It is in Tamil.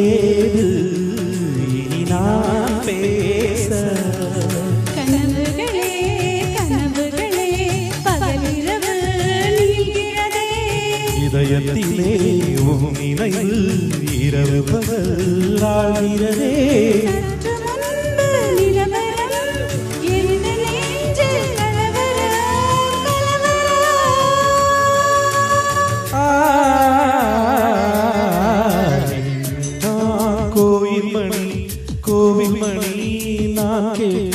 ஏது இனி நான் பேச கனவுகளே கனவுகளே பகலிரவு நீங்கிறதே இதயத்திலே உன் நினைவு இரவு பகல் ஆகிறதே கோவில் மணி நான் கேட்க